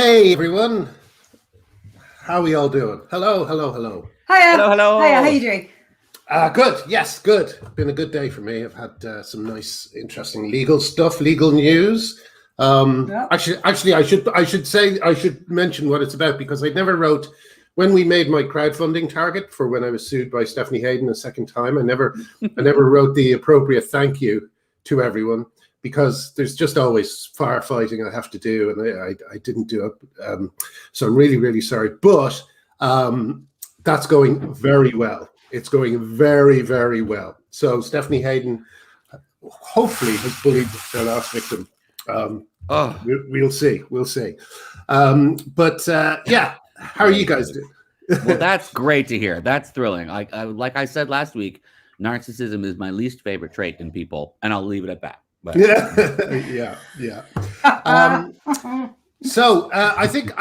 Hey everyone, how are we all doing? Hello. Hiya. Hello. Hiya, how you doing? Good. Yes, good. Been a good day for me. I've had some nice, interesting legal stuff, legal news. Actually, I should mention what it's about because I never wrote when we made my crowdfunding target for when I was sued by Debbie Hayton a second time. I never wrote the appropriate thank you to everyone, because there's just always firefighting I have to do, and I didn't do it. So I'm really, really sorry. But that's going very well. It's going very, very well. So Stephanie Hayden hopefully has bullied their last victim. We'll see. Yeah, how are you guys doing? Well, that's great to hear. That's thrilling. Like I said last week, narcissism is my least favorite trait in people, and I'll leave it at that. But. Yeah. So I think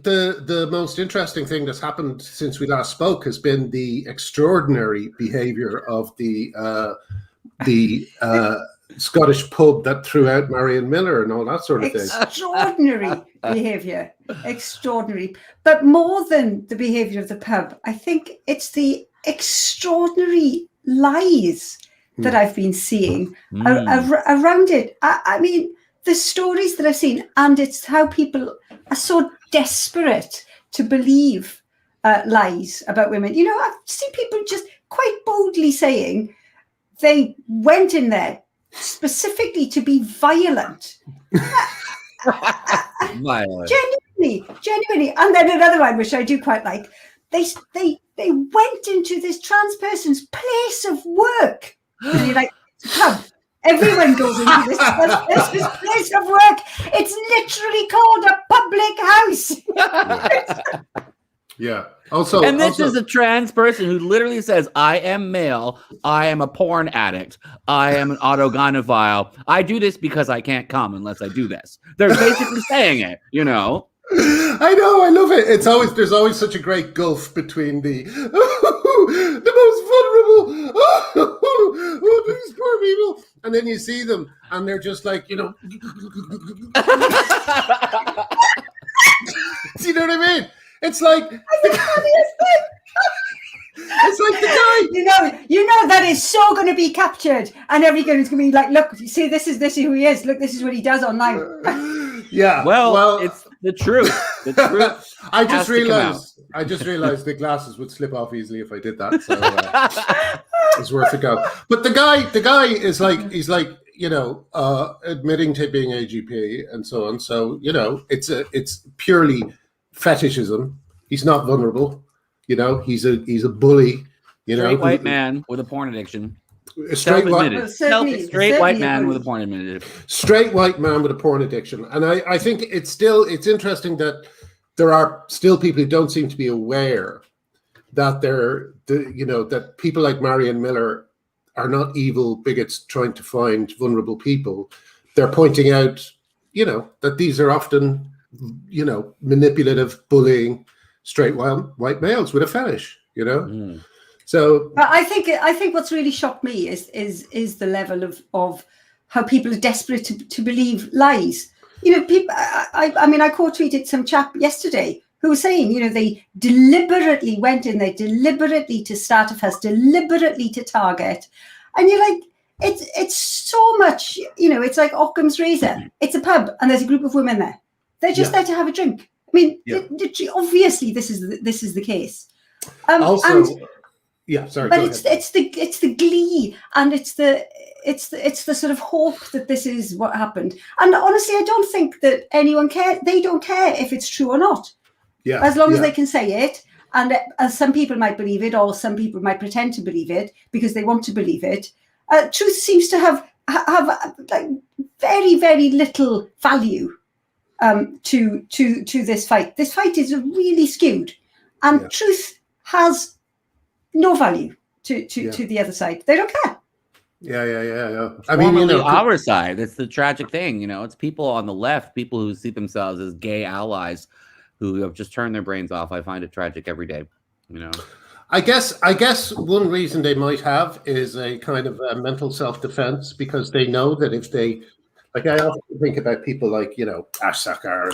the most interesting thing that's happened since we last spoke has been the extraordinary behaviour of the Scottish pub that threw out Marion Miller and all that sort of thing. Extraordinary behaviour, extraordinary. But more than the behaviour of the pub, I think it's the extraordinary lies that I've been seeing around it. I mean, the stories that I've seen, and it's how people are so desperate to believe lies about women. You know, I've seen people just quite boldly saying they went in there specifically to be violent. Genuinely. And then another one, which I do quite like, they went into this trans person's place of work. And you're like, pub. Everyone goes into this place of work. It's literally called a public house. Yeah. And this is a trans person who literally says, I am male, I am a porn addict, I am an autogynephile. I do this because I can't come unless I do this. They're basically saying it, you know. I know, I love it. There's always such a great gulf between the most vulnerable, these poor people, and then you see them and they're just like, you know. Do you know what I mean? It's like the funniest thing. It's like the guy. You know that is so going to be captured, and everyone's going to be like, "Look, you see, this is who he is. Look, this is what he does online." Yeah. Well, it's the truth. The truth. I just realized the glasses would slip off easily if I did that. So it's worth a go. But the guy is like, he's like, you know, admitting to being AGP and so on. So, you know, it's purely fetishism. He's not vulnerable. You know, he's a bully. You know, straight white man with a porn addiction. Straight white man with a porn addiction. Straight white man with a porn addiction. And I think it's interesting that there are still people who don't seem to be aware that that people like Marion Miller are not evil bigots trying to find vulnerable people. They're pointing out, you know, that these are often, you know, manipulative, bullying, straight white males with a fetish, you know. So I think what's really shocked me is the level of how people are desperate to believe lies. You know, people. I mean, I quote-tweeted some chap yesterday who was saying, you know, they deliberately went in there, deliberately to start a fuss, deliberately to target, and you're like, it's so much. You know, it's like Occam's razor. It's a pub, and there's a group of women there. They're just there to have a drink. I mean, obviously, this is the case. Yeah, sorry. But it's the glee, and it's the sort of hope that this is what happened. And honestly, I don't think that anyone cares. They don't care if it's true or not. Yeah. As long as they can say it, and some people might believe it, or some people might pretend to believe it because they want to believe it. Truth seems to have like very, very little value to this fight. This fight is really skewed, and truth has no value to the other side. They don't care. Yeah. I mean, you know, our side. It's the tragic thing, you know. It's people on the left, people who see themselves as gay allies, who have just turned their brains off. I find it tragic every day, you know. I guess one reason they might have is a kind of mental self-defense, because they know that if they Like I often think about people like, Ash Sakar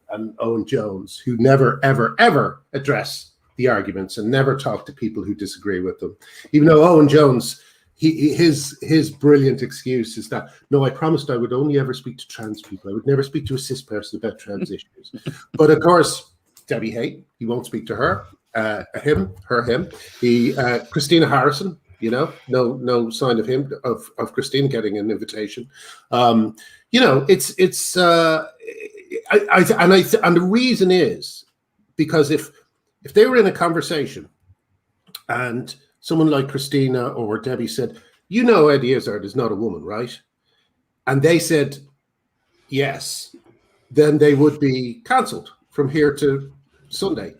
and Owen Jones, who never, ever, ever address the arguments and never talk to people who disagree with them. Even though Owen Jones, his brilliant excuse is that, no, I promised I would only ever speak to trans people. I would never speak to a cis person about trans issues. But of course, Debbie Hayton, he won't speak to her, him. Christina Harrison, no sign of him, of Christine getting an invitation. And the reason is because if they were in a conversation and someone like Christina or Debbie said, Eddie Izzard is not a woman, right? And they said yes, then they would be cancelled from here to Sunday.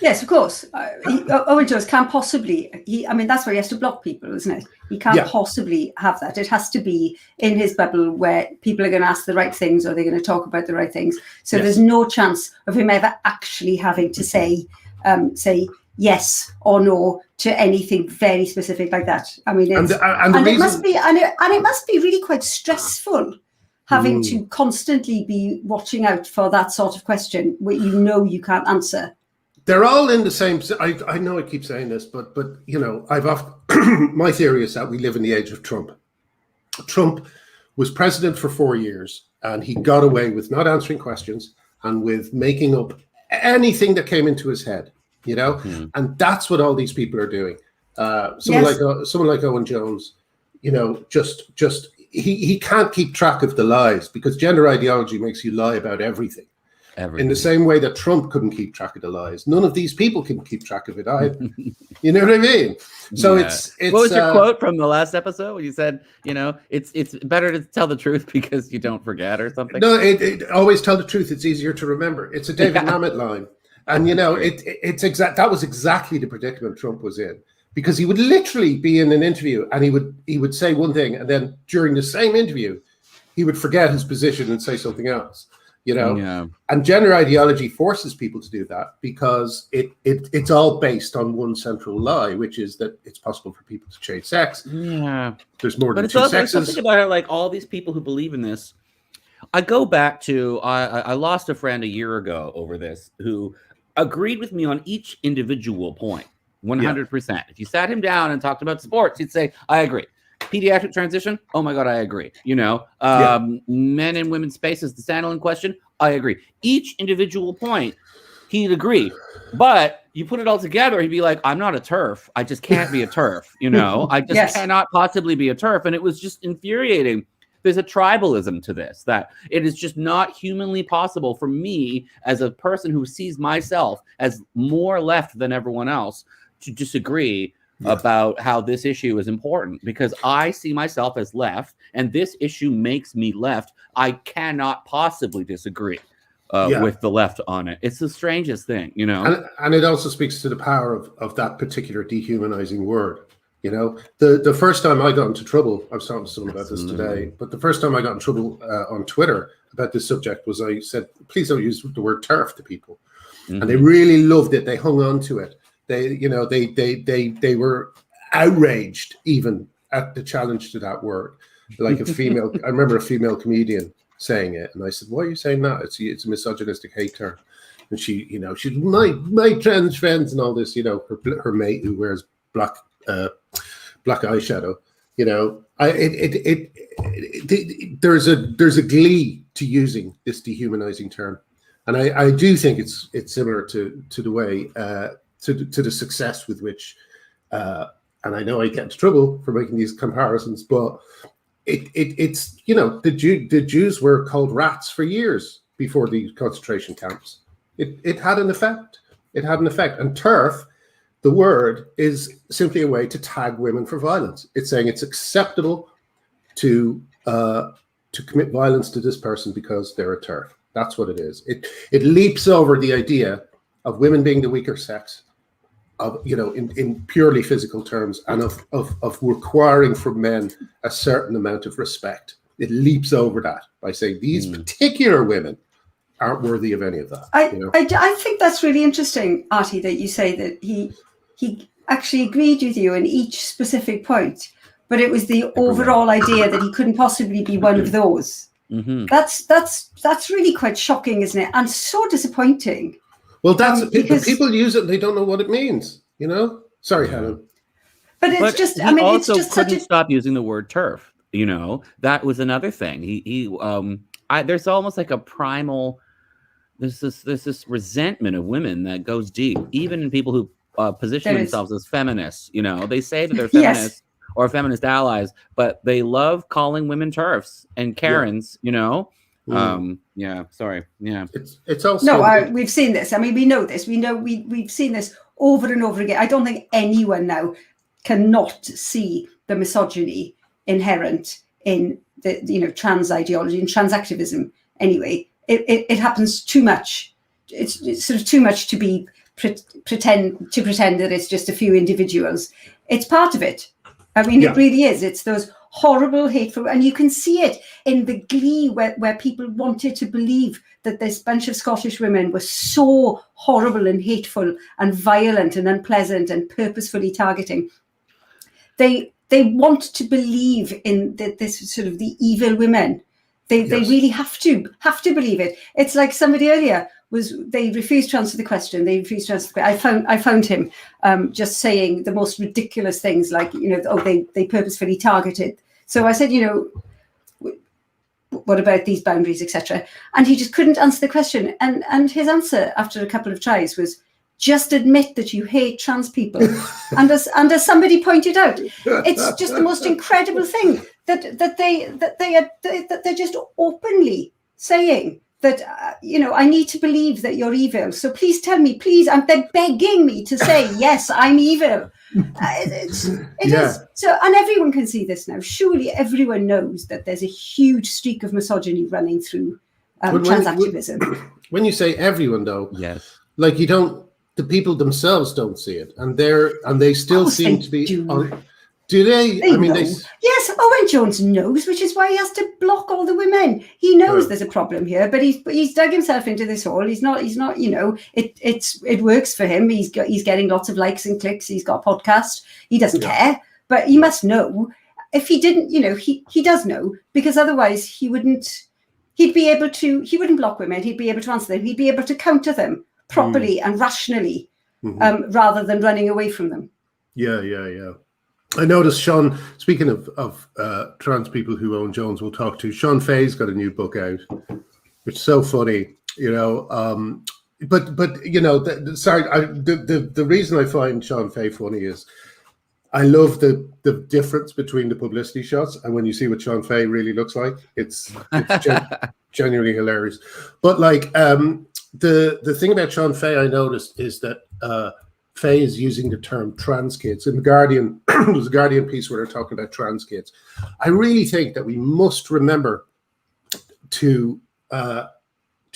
Yes, of course. Owen Jones can't possibly. That's where he has to block people, isn't it? He can't possibly have that. It has to be in his bubble where people are going to ask the right things or they're going to talk about the right things. So there's no chance of him ever actually having to say yes or no to anything very specific like that. It must be really quite stressful having to constantly be watching out for that sort of question where you can't answer. They're all in the same. I know I keep saying this, but I've often my theory is that we live in the age of Trump. Trump was president for 4 years, and he got away with not answering questions and with making up anything that came into his head. And that's what all these people are doing. Someone like Owen Jones, just he can't keep track of the lies because gender ideology makes you lie about everything. In the same way that Trump couldn't keep track of the lies, none of these people can keep track of it either. You know what I mean? So it's. What was your quote from the last episode? When you said, it's better to tell the truth because you don't forget or something. No, it always tell the truth. It's easier to remember. It's a David Mamet line, and that was exactly the predicament Trump was in because he would literally be in an interview and he would say one thing and then during the same interview he would forget his position and say something else. And gender ideology forces people to do that because it's all based on one central lie, which is that it's possible for people to change sex. Yeah, there's more than two sexes. There's something about it, like all these people who believe in this. I go back to I lost a friend a year ago over this who agreed with me on each individual point, 100%. Yeah. If you sat him down and talked about sports, he'd say, "I agree." Pediatric transition, oh my God, I agree. Men and women's spaces, the standalone question, I agree. Each individual point, he'd agree. But you put it all together, he'd be like, I'm not a TERF. I just can't be a TERF. I just cannot possibly be a TERF. And it was just infuriating. There's a tribalism to this, that it is just not humanly possible for me as a person who sees myself as more left than everyone else to disagree about how this issue is important because I see myself as left and this issue makes me left. I cannot possibly disagree with the left on it. It's the strangest thing, And it also speaks to the power of that particular dehumanizing word. The first time I got into trouble, I was talking to someone about this today, but the first time I got in trouble on Twitter about this subject was I said, please don't use the word TERF to people. And they really loved it. They hung on to it. They were outraged even at the challenge to that word. Like I remember a female comedian saying it, and I said, "Why are you saying that? It's a misogynistic hate term." And she's my trans friends and all this. Her mate who wears black eyeshadow. There's a glee to using this dehumanizing term, and I do think it's similar to the way. To the success with which, and I know I get into trouble for making these comparisons, but it's the Jews were called rats for years before the concentration camps. It had an effect. It had an effect. And TERF, the word, is simply a way to tag women for violence. It's saying it's acceptable to commit violence to this person because they're a TERF. That's what it is. It leaps over the idea of women being the weaker sex, of in purely physical terms, and of requiring from men a certain amount of respect. It leaps over that by saying these particular women aren't worthy of any of that. I think that's really interesting, Arty, that you say that he actually agreed with you in each specific point, but it was the overall idea that he couldn't possibly be one of those. Mm-hmm. That's really quite shocking, isn't it? And so disappointing. Well, that's because people use it and they don't know what it means, you know? Sorry, Helen. But it's just, I mean, it's just couldn't stop using the word TERF. You know, that was another thing. There's almost like a primal. There's this resentment of women that goes deep, even in people who position themselves as feminists. You know, they say that they're feminists or feminist allies, but they love calling women TERFs and Karens. You know. Sorry. It's also we've seen this. I mean, we know this. We've seen this over and over again. I don't think anyone now cannot see the misogyny inherent in the trans ideology and trans activism. Anyway, it happens too much. It's sort of too much to be pretend that it's just a few individuals. It's part of it. I mean, it really is. It's those horrible, hateful, and you can see it in the glee where people wanted to believe that this bunch of Scottish women were so horrible and hateful and violent and unpleasant and purposefully targeting. They want to believe in this sort of the evil women. They really have to believe it. It's like somebody earlier they refused to answer the question. I found him just saying the most ridiculous things, like, they purposefully targeted. So I said, what about these boundaries, etc. And he just couldn't answer the question. And his answer after a couple of tries was, just admit that you hate trans people. and as somebody pointed out, it's just the most incredible thing that they're just openly saying that, I need to believe that you're evil. So please tell me, please. And they're begging me to say, yes, I'm evil. It is. So, and everyone can see this now. Surely everyone knows that there's a huge streak of misogyny running through trans activism. When you say everyone, though, yes, like the people themselves don't see it, and they still seem to be. Do they? I mean, yes. Owen Jones knows, which is why he has to block all the women. He knows there's a problem here, but he's dug himself into this hole. He's not. It works for him. He's getting lots of likes and clicks. He's got a podcast. He doesn't care, but he must know. If he didn't, he does know, because otherwise he wouldn't. He wouldn't block women. He'd be able to answer them. He'd be able to counter them properly and rationally, rather than running away from them. Yeah. I noticed Sean, speaking of trans people who Owen Jones will talk to, Sean Fay's got a new book out, which is so funny, but the reason I find Sean Fay funny is I love the difference between the publicity shots and when you see what Sean Fay really looks like. It's genuinely hilarious. But like the thing about Sean Fay I noticed is that Fay is using the term trans kids. In The Guardian, there's a Guardian piece where they're talking about trans kids. I really think that we must remember to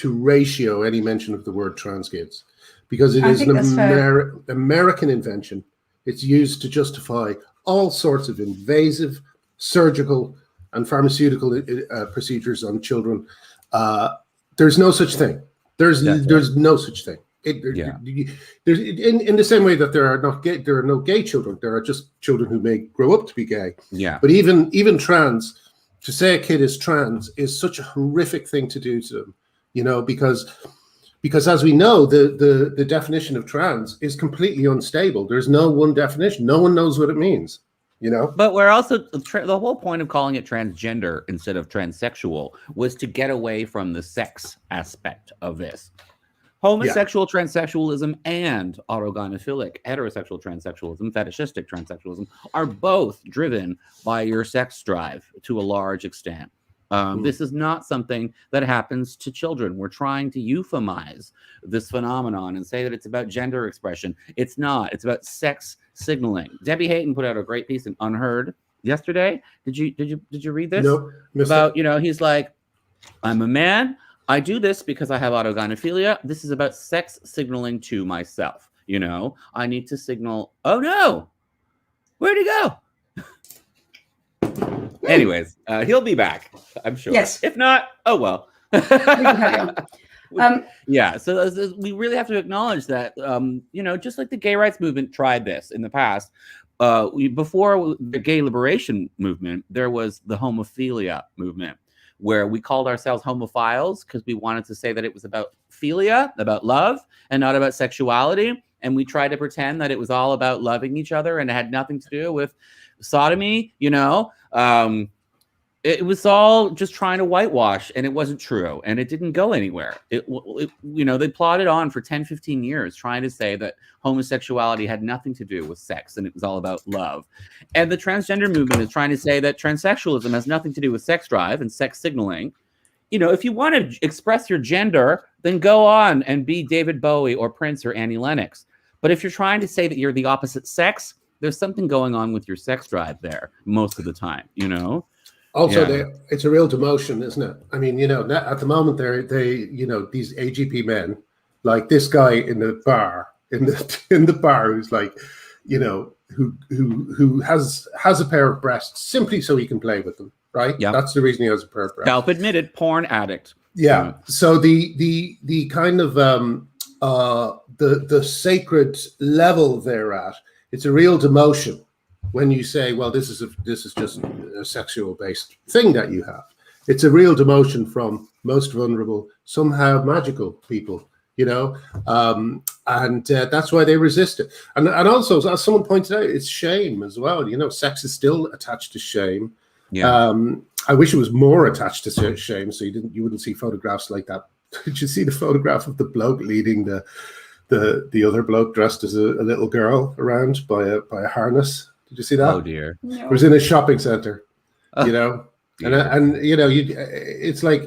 ratio any mention of the word trans kids, because it is an American invention. It's used to justify all sorts of invasive surgical and pharmaceutical procedures on children. There's no such thing. There's no such thing. There's in the same way that there are no gay children. There are just children who may grow up to be gay. Yeah. But even trans, to say a kid is trans is such a horrific thing to do to them, because as we know, the definition of trans is completely unstable. There's no one definition. No one knows what it means. But we're also the whole point of calling it transgender instead of transsexual was to get away from the sex aspect of this. Homosexual transsexualism and autogynephilic heterosexual transsexualism, fetishistic transsexualism are both driven by your sex drive to a large extent. This is not something that happens to children. We're trying to euphemize this phenomenon and say that it's about gender expression. It's not. It's about sex signaling. Debbie Hayton put out a great piece in Unheard yesterday. Did you read this? No. About he's like, I'm a man. I do this because I have autogynephilia. This is about sex signaling to myself. I need to signal. Oh no, where'd he go? Anyways, he'll be back, I'm sure. Yes. If not, oh well. We can carry on. So we really have to acknowledge that, just like the gay rights movement tried this in the past, before the gay liberation movement, there was the homophilia movement, where we called ourselves homophiles because we wanted to say that it was about philia, about love, and not about sexuality. And we tried to pretend that it was all about loving each other and it had nothing to do with sodomy, it was all just trying to whitewash, and it wasn't true, and it didn't go anywhere. They plodded on for 10, 15 years trying to say that homosexuality had nothing to do with sex and it was all about love. And the transgender movement is trying to say that transsexualism has nothing to do with sex drive and sex signaling. If you want to express your gender, then go on and be David Bowie or Prince or Annie Lennox. But if you're trying to say that you're the opposite sex, there's something going on with your sex drive there most of the time, Also, it's a real demotion, isn't it? I mean, at the moment, these AGP men, like this guy in the bar, who's like, who has a pair of breasts simply so he can play with them, right? Yeah, that's the reason he has a pair of breasts. Self-admitted porn addict. Yeah. So the kind of the sacred level they're at, it's a real demotion. When you say, well, this is just a sexual based thing that you have, it's a real demotion from most vulnerable, somehow magical people, and that's why they resist it. And also, as someone pointed out, it's shame as well. Sex is still attached to shame. Yeah. I wish it was more attached to shame, so you wouldn't see photographs like that. Did you see the photograph of the bloke leading the other bloke dressed as a little girl around by a harness? Did you see that? Oh dear! No. It was in a shopping center, and it's like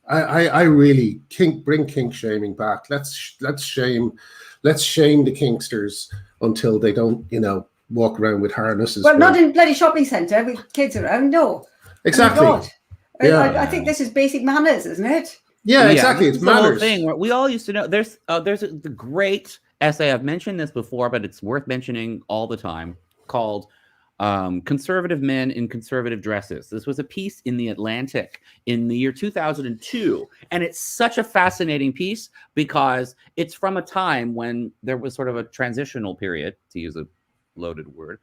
I really bring kink shaming back. Let's shame the kinksters until they don't walk around with harnesses. Well, not in a bloody shopping center with kids around. No, exactly. I think this is basic manners, isn't it? Yeah, exactly. It's manners. Thing where we all used to know. There's the great essay. I've mentioned this before, but it's worth mentioning all the time. Called Conservative Men in Conservative Dresses. This was a piece in The Atlantic in the year 2002. And it's such a fascinating piece because it's from a time when there was sort of a transitional period, to use a loaded word,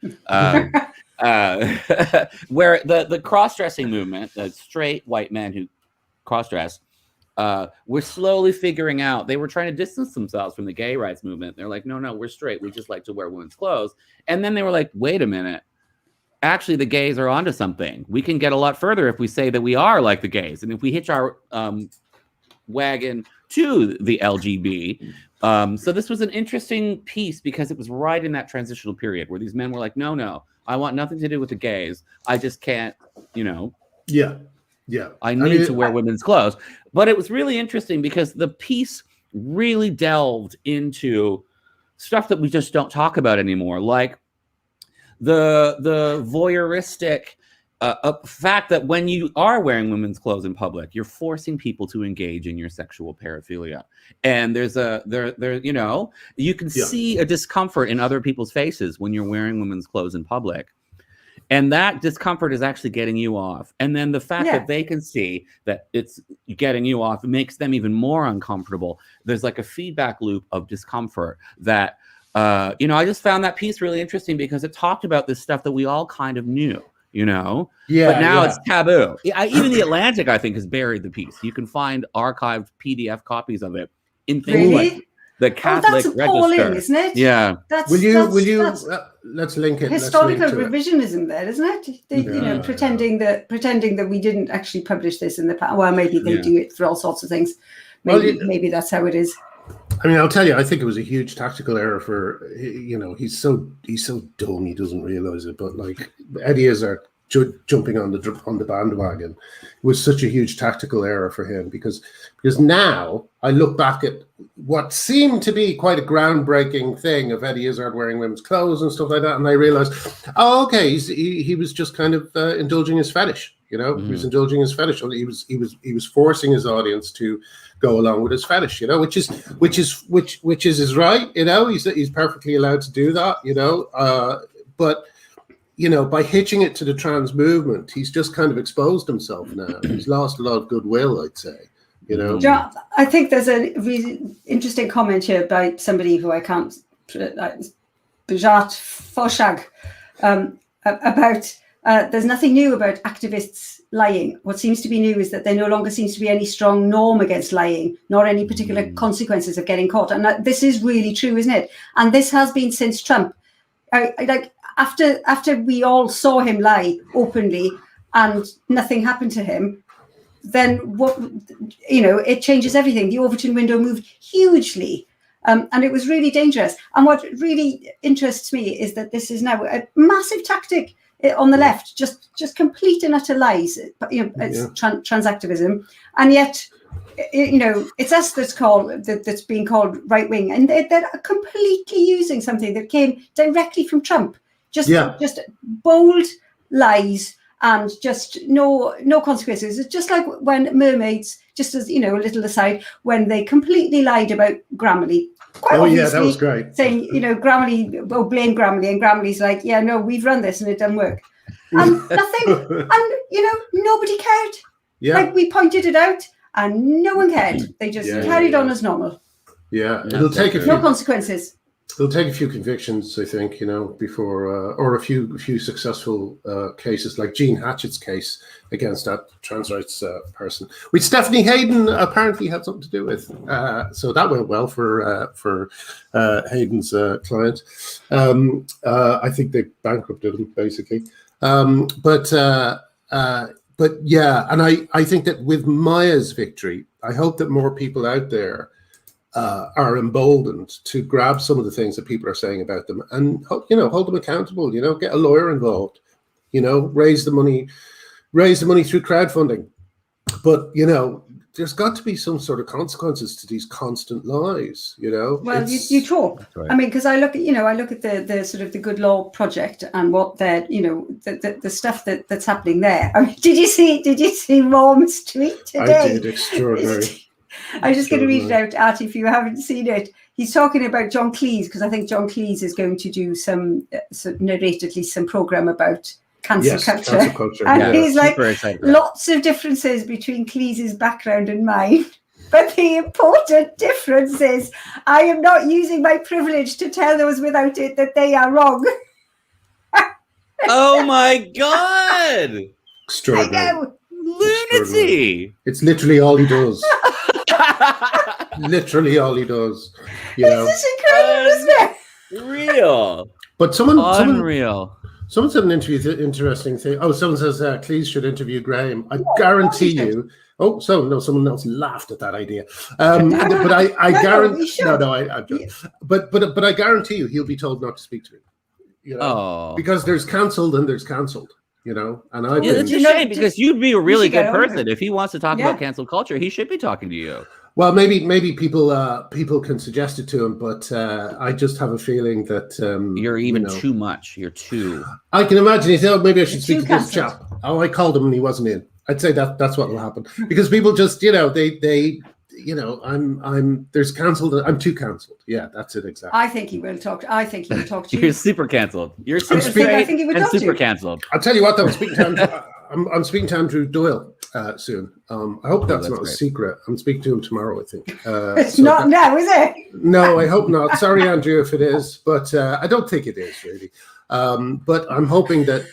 where the cross-dressing movement, the straight white men who cross-dress, were slowly figuring out, they were trying to distance themselves from the gay rights movement. They're like, no, we're straight. We just like to wear women's clothes. And then they were like, wait a minute. Actually, the gays are onto something. We can get a lot further if we say that we are like the gays. And if we hitch our wagon to the LGB. So this was an interesting piece because it was right in that transitional period where these men were like, no, I want nothing to do with the gays. I just can't, Yeah. I need to wear women's clothes. But it was really interesting because the piece really delved into stuff that we just don't talk about anymore, like the voyeuristic fact that when you are wearing women's clothes in public, you're forcing people to engage in your sexual paraphilia. And you can see a discomfort in other people's faces when you're wearing women's clothes in public. And that discomfort is actually getting you off. And then the fact that they can see that it's getting you off makes them even more uncomfortable. There's like a feedback loop of discomfort that, I just found that piece really interesting because it talked about this stuff that we all kind of knew, but now it's taboo. Even The Atlantic, I think, has buried the piece. You can find archived PDF copies of it in things like the Catholic that's appalling, Register. Isn't it? Yeah. Let's link it. Historical revisionism there, isn't it? Pretending that we didn't actually publish this in the past. Well, maybe they do it for all sorts of things. Maybe that's how it is. I mean, I'll tell you, I think it was a huge tactical error for, he's so dumb he doesn't realize it. But like Eddie Izzard jumping on the bandwagon was such a huge tactical error for him because now I look back at what seemed to be quite a groundbreaking thing of Eddie Izzard wearing women's clothes and stuff like that, and I realized, he was just kind of indulging his fetish. He was indulging his fetish. He was forcing his audience to go along with his fetish. Which is his right. He's perfectly allowed to do that. But by hitching it to the trans movement, he's just kind of exposed himself now. He's lost a lot of goodwill, I'd say. John, I think there's a really interesting comment here by somebody who I can't Bajat Foshag about there's nothing new about activists lying. What seems to be new is that there no longer seems to be any strong norm against lying, nor any particular consequences of getting caught. And this is really true, isn't it? And this has been since Trump. Like after we all saw him lie openly and nothing happened to him, then what, it changes everything. The Overton window moved hugely. And it was really dangerous. And what really interests me is that this is now a massive tactic on the left, just complete and utter lies. It's transactivism, and yet, it's us that's being called right wing, and they're completely using something that came directly from Trump. Just bold lies and just no consequences. It's just like when mermaids, just as a little aside, when they completely lied about Grammarly. That was great. Saying, Grammarly, blame Grammarly, and Grammarly's like, yeah, no, we've run this and it doesn't work. And nothing, and nobody cared. Yeah. Like, we pointed it out and no one cared. They just carried on as normal. Yeah, it'll take no consequences. It'll take a few convictions, I think, before, or a few successful cases, like Jean Hatchett's case against that trans rights person, which Stephanie Hayton apparently had something to do with. So that went well for Hayden's client. I think they bankrupted him, basically. But yeah, and I think that with Maya's victory, I hope that more people out there are emboldened to grab some of the things that people are saying about them and hold them accountable. Get a lawyer involved. Raise the money through crowdfunding. But there's got to be some sort of consequences to these constant lies. Well, you talk. Right. I mean, because I look at the sort of the Good Law Project and what they're the stuff that's happening there. I mean, did you see Mom's tweet today? I did. Extraordinary. I'm just going to read it out, Arty, if you haven't seen it. He's talking about John Cleese, because I think John Cleese is going to do narrate at least some program about cancel culture. And he's like, lots of differences between Cleese's background and mine. But the important difference is I am not using my privilege to tell those without it that they are wrong. Oh my God! Extraordinary. Lunacy! It's literally all he does. Literally all he does. This is incredible, isn't it? Real. But someone said an interesting thing. Oh, someone says Cleese should interview Graham. I guarantee you. Oh, someone else laughed at that idea. But I guarantee. But I guarantee you, he'll be told not to speak to me. Because there's cancelled and there's cancelled. And it's a shame, because you'd be a really good person. If he wants to talk about cancel culture, he should be talking to you. Well, maybe people can suggest it to him, but I just have a feeling that you're even too much. You're too. I can imagine. He said, maybe I should speak to this chap. Oh, I called him and he wasn't in. I'd say that's what will happen, because people just they there's cancelled. I'm too cancelled. Yeah, that's it exactly. I think he will talk. I think he will talk to you. You're super cancelled. You're super straight and super cancelled. I'll tell you what, though. I'm speaking to Andrew Doyle soon. I hope that's not a secret. I'm speaking to him tomorrow, I think. It's not now, is it? No, I hope not. Sorry, Andrew, if it is, but I don't think it is really. But I'm hoping that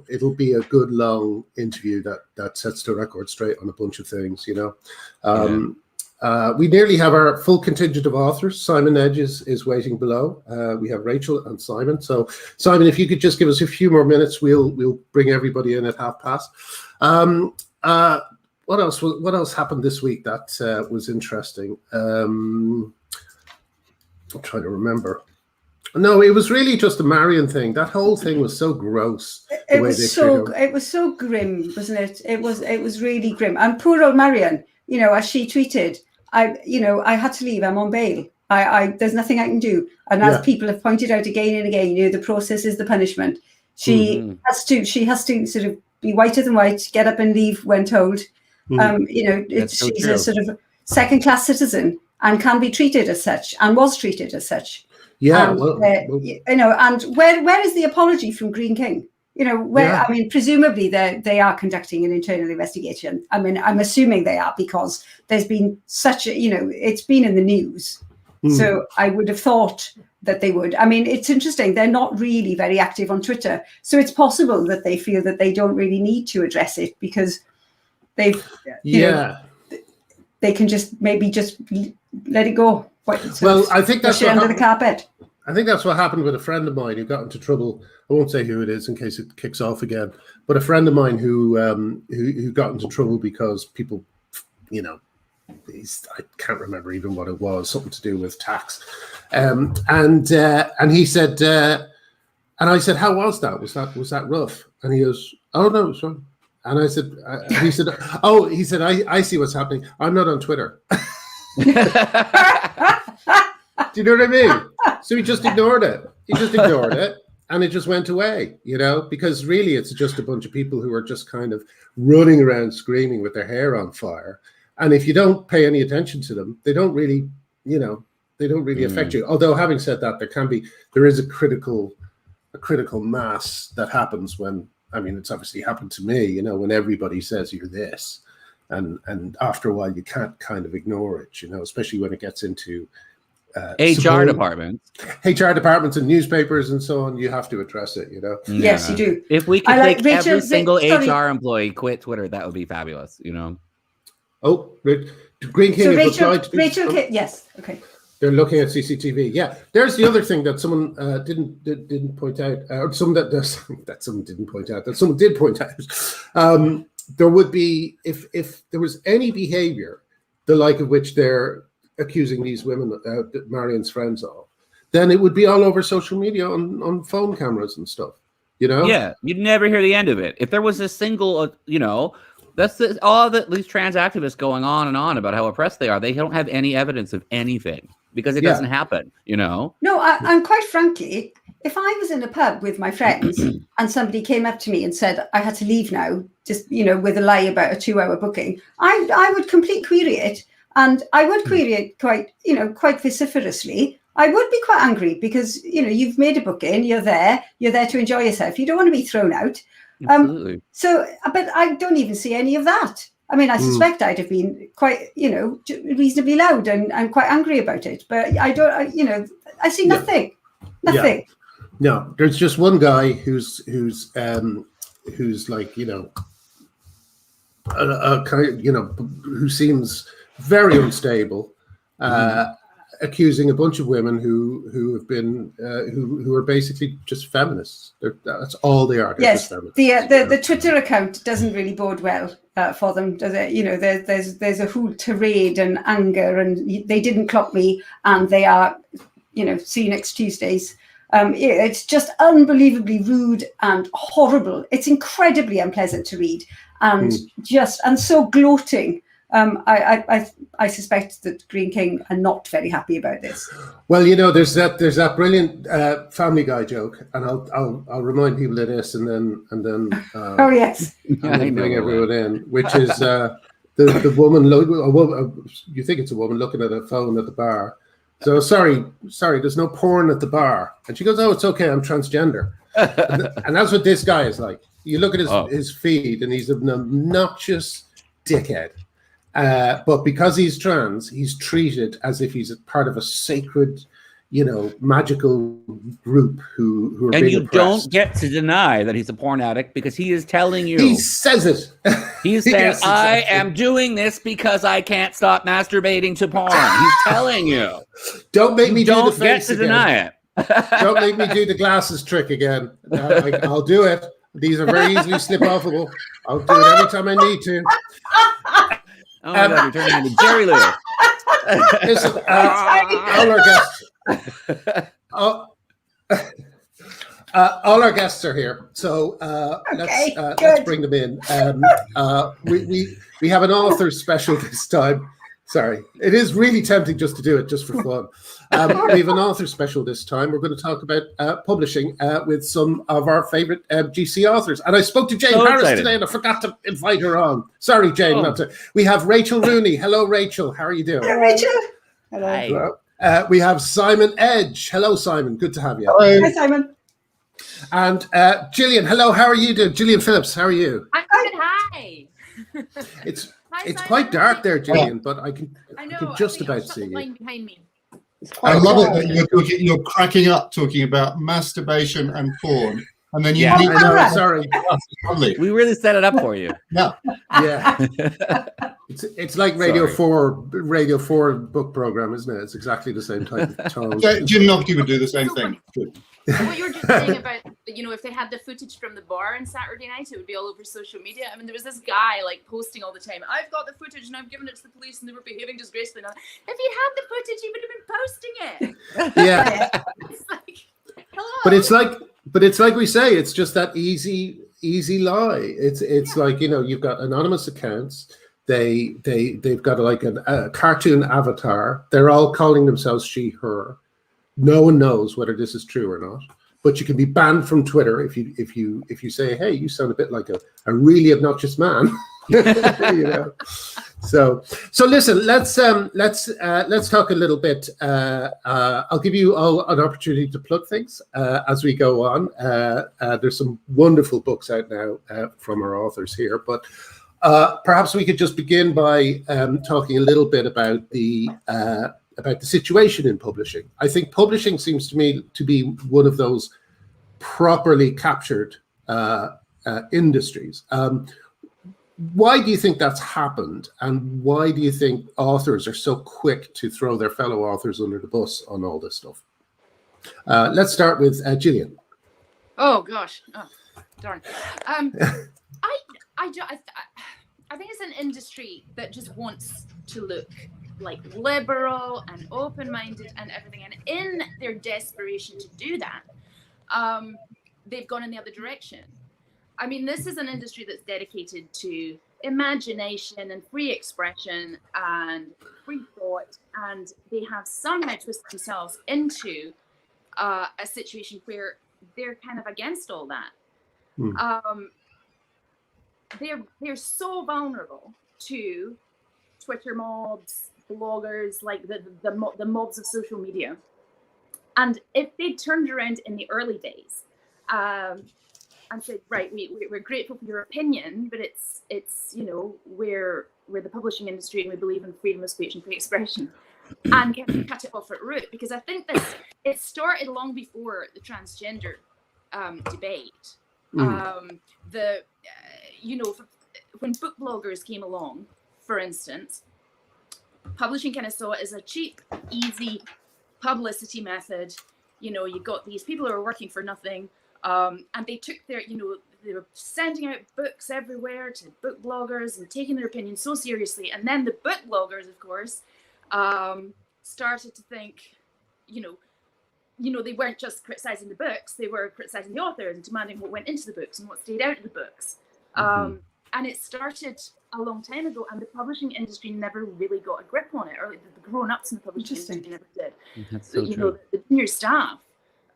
it'll be a good long interview that sets the record straight on a bunch of things. We nearly have our full contingent of authors. Simon Edge is waiting below. We have Rachel and Simon. So, Simon, if you could just give us a few more minutes, we'll bring everybody in at past. What else happened this week that was interesting? I'm trying to remember. No, it was really just the Marion thing. That whole thing was so gross. It was so grim, wasn't it? It was really grim. And poor old Marion, as she tweeted, I had to leave. I'm on bail. There's nothing I can do. And as people have pointed out again and again, the process is the punishment. She has to sort of be whiter than white, get up and leave when told. She's a sort of second-class citizen and can be treated as such, and was treated as such. Yeah, and where is the apology from Green King? I mean, presumably they are conducting an internal investigation. I mean, I'm assuming they are, because there's been such it's been in the news. So I would have thought that they would. I mean, it's interesting. They're not really very active on Twitter. So it's possible that they feel that they don't really need to address it because they've, you know, they can just maybe just let it go. Well, I think that's under the carpet. I think that's what happened with a friend of mine who got into trouble. I won't say who it is in case it kicks off again, but a friend of mine who got into trouble because people, you know, I can't remember even what it was, something to do with tax. And he said, and I said, how was that? Was that rough? And he goes, oh no, it was fine. And I said, he said, I see what's happening. I'm not on Twitter. Do you know what I mean? So he just ignored it. And it just went away, you know, because really it's just a bunch of people who are just kind of running around screaming with their hair on fire. And if you don't pay any attention to them, they don't really, you know, affect you. Although having said that, there is a critical mass that happens when, I mean, it's obviously happened to me, you know, when everybody says you're this. And after a while, you can't kind of ignore it, you know, especially when it gets into HR departments and newspapers and so on. You have to address it, you know. Yes, you do. If we could make every single HR employee quit Twitter, that would be fabulous, you know. Oh, Green King is Rachel, yes, okay. They're looking at CCTV. Yeah, there's the other thing that someone didn't point out, or someone did point out. There would be, if there was any behavior the like of which they're accusing these women, Marion's friends of, then it would be all over social media on phone cameras and stuff, you know? Yeah, you'd never hear the end of it. If there was a single, you know, that's all that these trans activists going on and on about how oppressed they are. They don't have any evidence of anything because it doesn't happen, you know? No, I'm quite frankly, if I was in a pub with my friends and somebody came up to me and said, I had to leave now, just, you know, with a lie about a 2-hour booking, I would complete query it. And I would query it quite vociferously. I would be quite angry because, you know, you've made a booking, you're there to enjoy yourself. You don't want to be thrown out. Absolutely. But I don't even see any of that. I mean, I suspect I'd have been quite, you know, reasonably loud and quite angry about it. But I see nothing. Nothing. Yeah. No, there's just one guy who's like, you know, who seems very unstable, accusing a bunch of women who have been who are basically just feminists. That's all they are. Yes, the Twitter account doesn't really bode well for them, does it? You know, there's a whole tirade and anger, and they didn't clock me, and they are, you know, see you next Tuesdays. It's just unbelievably rude and horrible. It's incredibly unpleasant to read, and so gloating. I suspect that Green King are not very happy about this. Well, you know, there's that brilliant Family Guy joke, and I'll remind people of this, and then oh yes, and then bring everyone in, which is the woman. You think it's a woman looking at a phone at the bar. So sorry, there's no porn at the bar, and she goes, "Oh, it's okay, I'm transgender," and that's what this guy is like. You look at his feed, and he's an obnoxious dickhead. But because he's trans, he's treated as if he's a part of a sacred, you know, magical group who are and being you oppressed. Don't get to deny that he's a porn addict because he is telling you. He says it. He says, yes, exactly. I am doing this because I can't stop masturbating to porn. He's telling you. Don't make me do the face get to again. deny it. Don't make me do the glasses trick again. I'll do it. These are very easily slip-offable. I'll do it every time I need to. Oh my God, you're turning into Jerry Lewis. Listen, all our guests are here, so let's bring them in. We have an author special this time. Sorry, it is really tempting just to do it just for fun. We have an author special this time. We're going to talk about publishing with some of our favorite GC authors. And I spoke to Jane Harris today, and I forgot to invite her on. Sorry, Jane. We have Rachel Rooney. Hello, Rachel. How are you doing? Hello, Rachel. Hello. Hello. We have Simon Edge. Hello, Simon. Good to have you. Hello. Hi, Simon. And Gillian. Hello. How are you doing? Gillian Phillips. How are you? I'm good. Hi. It's quite dark there, Gillian, but I can just about see you. Behind me. I love it that you're cracking up talking about masturbation and porn, and then you need sorry. We really set it up for you. Yeah. It's like Radio 4 book program, isn't it? It's exactly the same type of tone. Jim Novelty would do the same thing. What you were just saying about, if they had the footage from the bar on Saturday night, it would be all over social media. I mean, there was this guy like posting all the time, I've got the footage and I've given it to the police and they were behaving disgracefully. If he had the footage, he would have been posting it. Yeah. It's like, hello. But it's like we say, it's just that easy lie. It's like, you've got anonymous accounts. They've got like a cartoon avatar. They're all calling themselves she, her. No one knows whether this is true or not. But you can be banned from Twitter if you say, hey, you sound a bit like a really obnoxious man. So listen, let's talk a little bit. I'll give you all an opportunity to plug things as we go on. There's some wonderful books out now from our authors here, but perhaps we could just begin by talking a little bit about the situation in publishing. I think publishing seems to me to be one of those properly captured industries. Why do you think that's happened? And why do you think authors are so quick to throw their fellow authors under the bus on all this stuff? Let's start with Gillian. Oh, gosh. Oh, darn. I think it's an industry that just wants to look like liberal and open-minded and everything, and in their desperation to do that, they've gone in the other direction. I mean, this is an industry that's dedicated to imagination and free expression and free thought, and they have somehow twisted themselves into a situation where they're kind of against all that. They're so vulnerable to Twitter mobs, bloggers, like the mobs of social media. And if they turned around in the early days and said, right, we're grateful for your opinion, but it's we're the publishing industry and we believe in freedom of speech and free expression, and cut it off at root, because I think that it started long before the transgender debate. When book bloggers came along, for instance, publishing kind of saw it as a cheap, easy publicity method. You got these people who are working for nothing, and they took their, they were sending out books everywhere to book bloggers and taking their opinion so seriously. And then the book bloggers, of course, started to think, they weren't just criticizing the books, they were criticizing the authors and demanding what went into the books and what stayed out of the books. And it started a long time ago, and the publishing industry never really got a grip on it, or the grown-ups in the publishing industry never did. That's so true. The junior staff,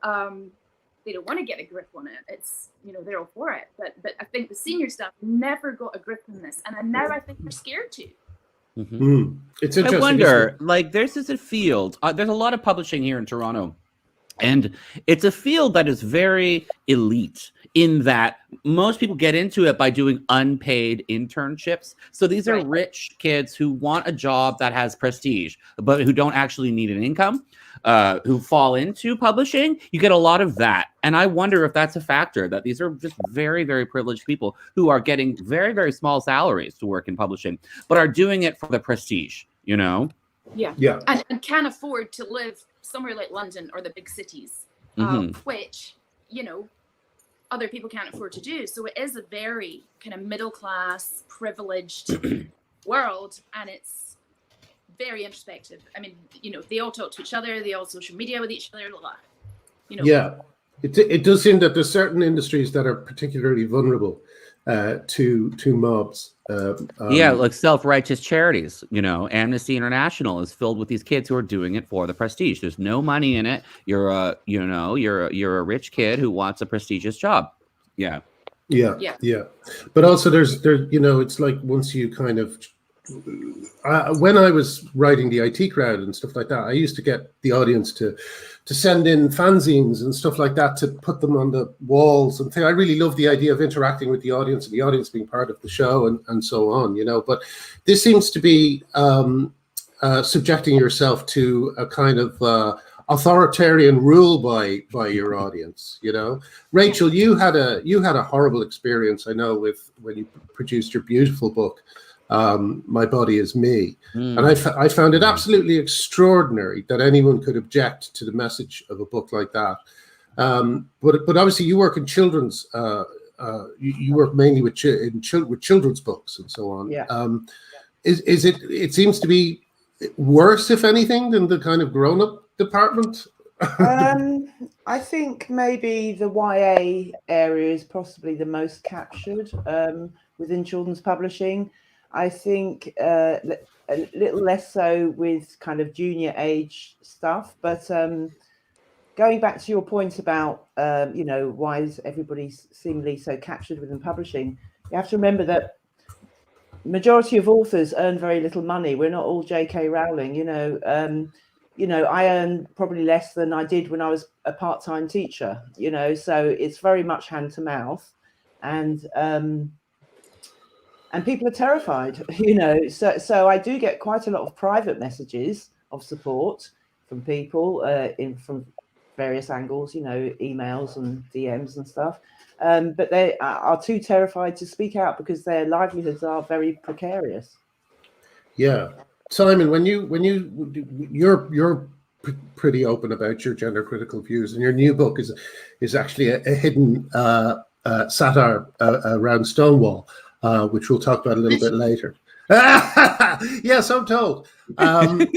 they don't want to get a grip on it. It's, they're all for it. But I think the senior staff never got a grip on this, and now I think they're scared to. It's interesting. I wonder, there's a field. There's a lot of publishing here in Toronto, and it's a field that is very elite in that most people get into it by doing unpaid internships. So these are rich kids who want a job that has prestige, but who don't actually need an income, who fall into publishing. You get a lot of that. And I wonder if that's a factor, that these are just very, very privileged people who are getting very, very small salaries to work in publishing, but are doing it for the prestige, Yeah. And can afford to live somewhere like London or the big cities, which, other people can't afford to do. So it is a very kind of middle class, privileged world, and it's very introspective. I mean, they all talk to each other, they all social media with each other, Yeah, it does seem that there's certain industries that are particularly vulnerable to mobs. Like self-righteous charities. Amnesty International is filled with these kids who are doing it for the prestige. There's no money in it. You're a rich kid who wants a prestigious job. Yeah. But also there's it's like once you kind of when I was writing the IT crowd and stuff like that, I used to get the audience to send in fanzines and stuff like that to put them on the walls and things. I really love the idea of interacting with the audience and the audience being part of the show and so on, But this seems to be subjecting yourself to a kind of authoritarian rule by your audience. You know, Rachel, you had a horrible experience, I know, with when you produced your beautiful book, My Body Is Me, and I found it absolutely extraordinary that anyone could object to the message of a book like that. But obviously you work in children's. You work mainly with children's books and so on. Yeah. Is it? It seems to be worse, if anything, than the kind of grown-up department. I think maybe the YA area is possibly the most captured within children's publishing. I think a little less so with kind of junior age stuff, but going back to your point about, you know, why is everybody seemingly so captured within publishing? You have to remember that majority of authors earn very little money. We're not all J.K. Rowling, you know. You know, I earn probably less than I did when I was a part-time teacher, you know, so it's very much hand to mouth, and people are terrified, you know. So I do get quite a lot of private messages of support from people from various angles, you know, emails and DMs and stuff. But they are too terrified to speak out because their livelihoods are very precarious. Yeah. Simon, when you're pretty open about your gender critical views, and your new book is actually a hidden satire around Stonewall, which we'll talk about a little bit later. Yes, I'm told. What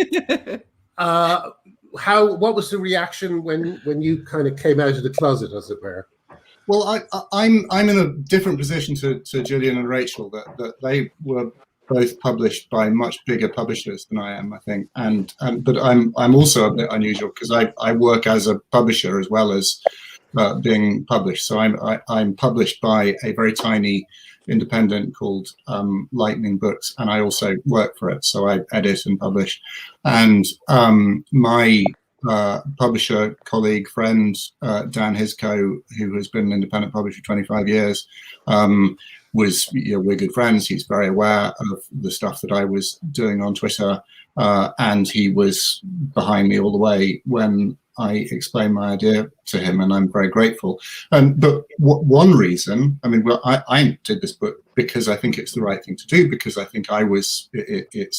was the reaction when you kind of came out of the closet, as it were? Well, I'm in a different position to Gillian and Rachel, that they were both published by much bigger publishers than I am, I think, but I'm also a bit unusual because I work as a publisher as well as being published. So I'm published by a very tiny independent called Lightning Books, and I also work for it. So I edit and publish, and my publisher, colleague, friend, Dan Hisco, who has been an independent publisher for 25 years, we're good friends. He's very aware of the stuff that I was doing on Twitter, and he was behind me all the way when I explained my idea to him, and I'm very grateful. But one reason, I mean, I did this book because I think it's the right thing to do, because I think it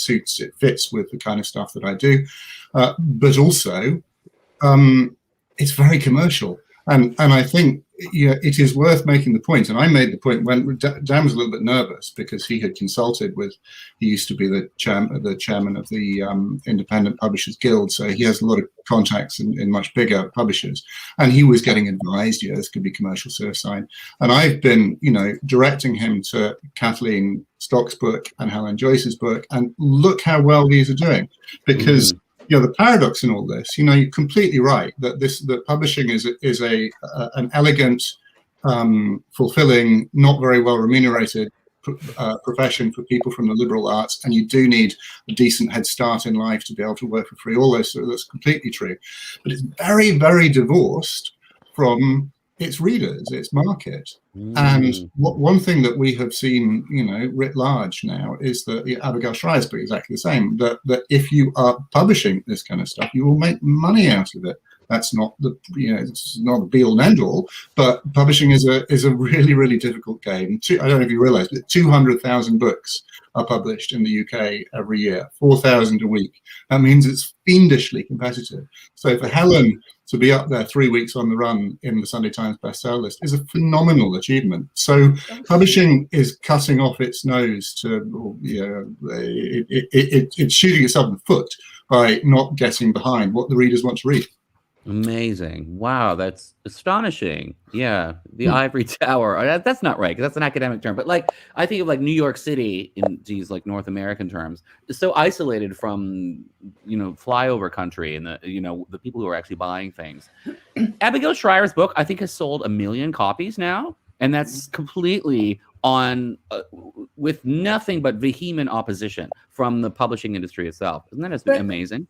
fits with the kind of stuff that I do, but also it's very commercial. And I think it is worth making the point, and I made the point when Dan was a little bit nervous because he had consulted with, he used to be the chairman of the Independent Publishers Guild, so he has a lot of contacts in much bigger publishers, and he was getting advised, this could be commercial suicide. And I've been, directing him to Kathleen Stock's book and Helen Joyce's book, and look how well these are doing, because the paradox in all this, you're completely right that publishing is an elegant, fulfilling, not very well remunerated profession for people from the liberal arts, and you do need a decent head start in life to be able to work for free. All those, so that's completely true, but it's very, very divorced from its readers, its market. And one thing that we have seen, writ large now, is that Abigail Schreier's book exactly the same. That if you are publishing this kind of stuff, you will make money out of it. That's not it's not the be all and end all, but publishing is a really, really difficult game. I don't know if you realise, but 200,000 books are published in the UK every year, 4,000 a week. That means it's fiendishly competitive. So for Helen to be up there 3 weeks on the run in the Sunday Times bestseller list is a phenomenal achievement. So publishing is cutting off its nose to, it's shooting itself in the foot by not getting behind what the readers want to read. Amazing. Wow, that's astonishing. Yeah, the ivory tower. That's not right, because that's an academic term. But I think of New York City in these North American terms, is so isolated from flyover country and the people who are actually buying things. Abigail Schreier's book, I think, has sold 1 million copies now, and that's completely on with nothing but vehement opposition from the publishing industry itself. Isn't that amazing?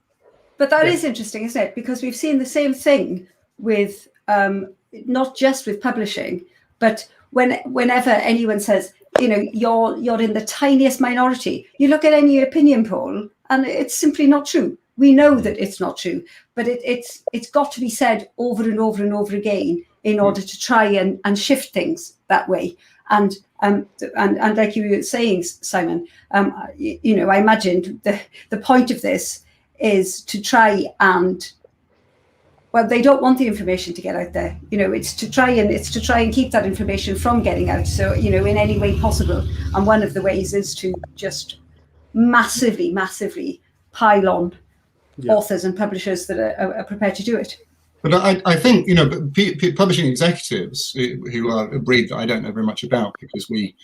But that is interesting, isn't it? Because we've seen the same thing with not just with publishing, but whenever anyone says, you're in the tiniest minority, you look at any opinion poll and it's simply not true. We know that it's not true, but it's got to be said over and over and over again in order to try and shift things that way. And like you were saying, Simon, you know, I imagined the point of this is to try and, well, they don't want the information to get out there. You know, it's to try and keep that information from getting out. So, you know, in any way possible. And one of the ways is to just massively pile on authors and publishers that are prepared to do it. But I think, you know, publishing executives who are a breed that I don't know very much about, because we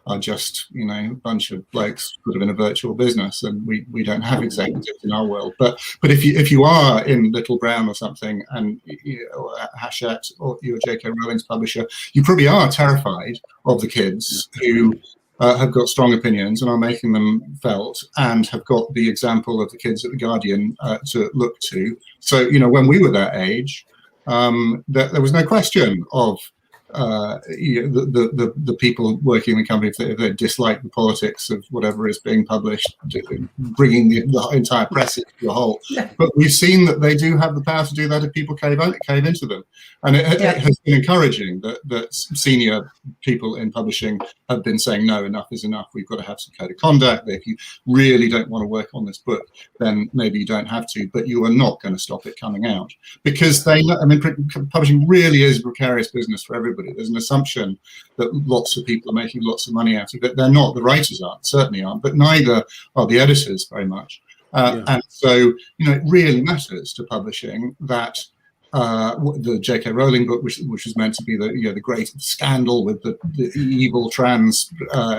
are just, you know, a bunch of blokes sort of in a virtual business, and we don't have executives in our world. But if you are in Little Brown or something, and you know, Hachette or you're J.K. Rowling's publisher, you probably are terrified of the kids who have got strong opinions and are making them felt, and have got the example of the kids at The Guardian to look to. So, you know, when we were that age, there was no question of you know, the people working in the company, if they dislike the politics of whatever is being published, bringing the entire press into a hole. But we've seen that they do have the power to do that if people cave into them. And it has been encouraging that senior people in publishing have been saying, no, enough is enough. We've got to have some code of conduct. If you really don't want to work on this book, then maybe you don't have to, but you are not going to stop it coming out. Because I mean, publishing really is a precarious business for everybody. There's an assumption that lots of people are making lots of money out of it. They're not. The writers aren't, certainly aren't, but neither are the editors very much. And so, you know, it really matters to publishing that the J.K. Rowling book, which was meant to be the great scandal with the evil trans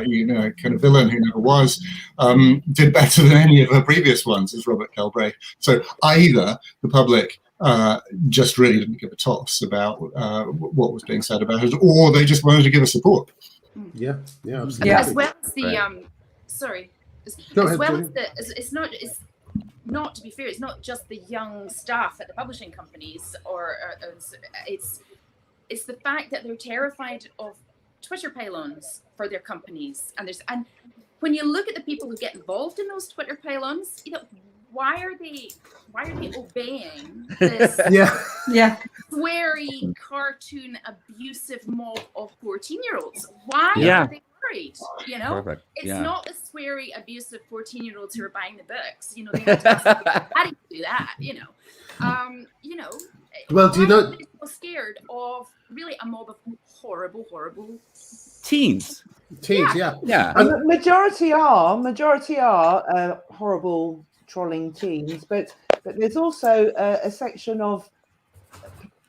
you know, kind of villain who never was, did better than any of her previous ones, as Robert Galbraith. So either the public just really didn't give a toss about what was being said about it, or they just wanted to give us support. Yeah, absolutely. As well as the it's not, to be fair, it's not just the young staff at the publishing companies, or it's the fact that they're terrified of Twitter pylons for their companies, and when you look at the people who get involved in those Twitter pylons, you know, why are they obeying this sweary, cartoon, abusive mob of 14-year-olds? Why are they worried? You know, it's not the sweary, abusive 14-year-olds who are buying the books. You know, they need to ask how do you do that? You know, you know. Well, do you know? They're so scared of really a mob of horrible teens. Yeah. Majority are horrible, trolling teens, but there's also a section of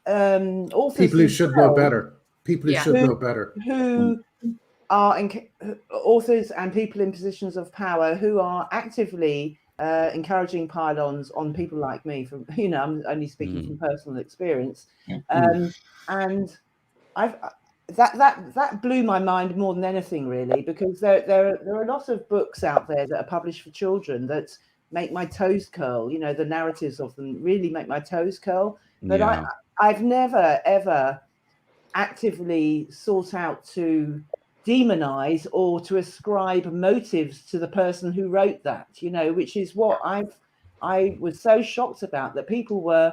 authors, people who should know better. People who should know better. Who are authors and people in positions of power who are actively encouraging pylons on people like me. From, you know, I'm only speaking from personal experience, and that blew my mind more than anything, really, because there are a lot of books out there that are published for children that make my toes curl. You know, the narratives of them really make my toes curl. But I've never ever actively sought out to demonize or to ascribe motives to the person who wrote that, you know, which is what I was so shocked about, that people were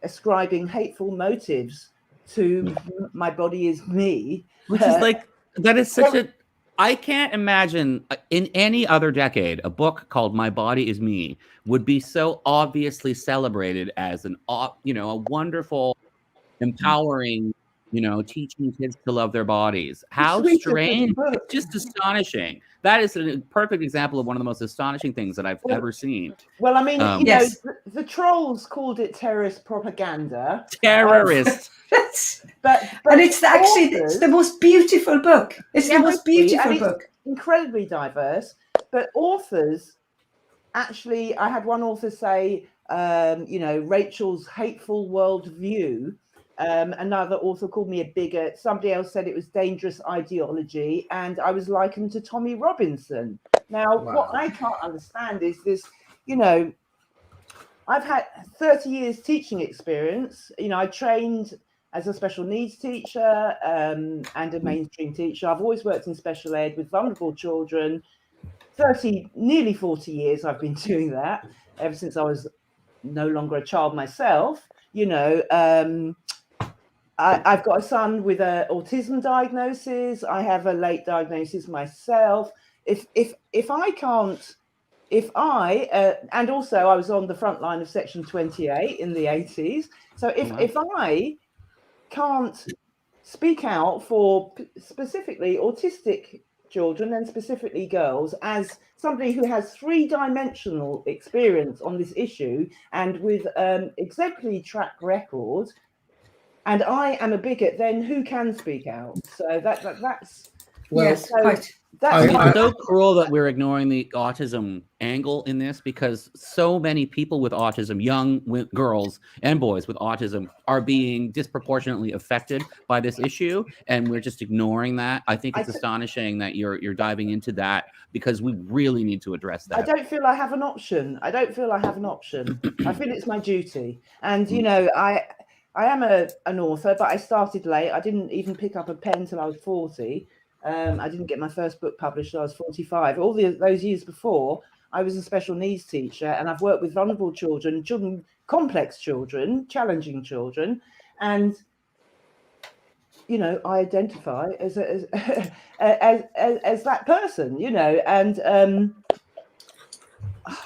ascribing hateful motives to My Body Is Me, which is like, that is such a, I can't imagine in any other decade a book called My Body Is Me would be so obviously celebrated as an, you know, a wonderful, empowering, you know, teaching kids to love their bodies. How strange. It's just astonishing. That is a perfect example of one of the most astonishing things that I've ever seen. Well, I mean, you know, the trolls called it terrorist propaganda. Terrorist. but it's actually it's the most beautiful book. It's the most beautiful book. Incredibly diverse. But authors, actually, I had one author say, you know, Rachel's hateful worldview. Another author called me a bigot. Somebody else said it was dangerous ideology, and I was likened to Tommy Robinson. Now, what I can't understand is this, you know, I've had 30 years teaching experience. You know, I trained as a special needs teacher and a mainstream teacher. I've always worked in special ed with vulnerable children. nearly 40 years I've been doing that, ever since I was no longer a child myself. You know, I've got a son with an autism diagnosis. I have a late diagnosis myself. And also I was on the front line of Section 28 in the 80s. So if I can't speak out for specifically autistic children and specifically girls, as somebody who has 3-dimensional experience on this issue and with exemplary track record, and I am a bigot, then who can speak out? So that's well, yes, quite. It's so cruel that we're ignoring the autism angle in this, because so many people with autism, young girls and boys with autism, are being disproportionately affected by this issue, and we're just ignoring that. I think it's astonishing that you're diving into that, because we really need to address that. I don't feel I have an option. I feel it's my duty. And, you know, I am an author, but I started late. I didn't even pick up a pen till I was 40. I didn't get my first book published till I was 45. All those years before, I was a special needs teacher, and I've worked with vulnerable children, complex children, challenging children, and you know, I identify as that person, you know, and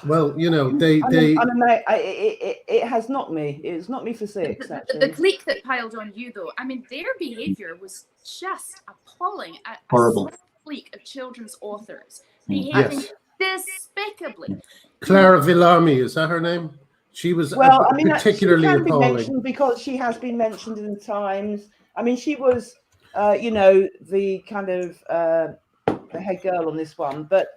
well, you know, it has knocked me. It's knocked me for 6. Actually, the clique that piled on you, though, I mean, their behaviour was just appalling. Horrible. A clique of children's authors behaving despicably. Clara Villami, is that her name? She was particularly she can be appalling mentioned because she has been mentioned in the Times. I mean, she was, you know, the kind of the head girl on this one, but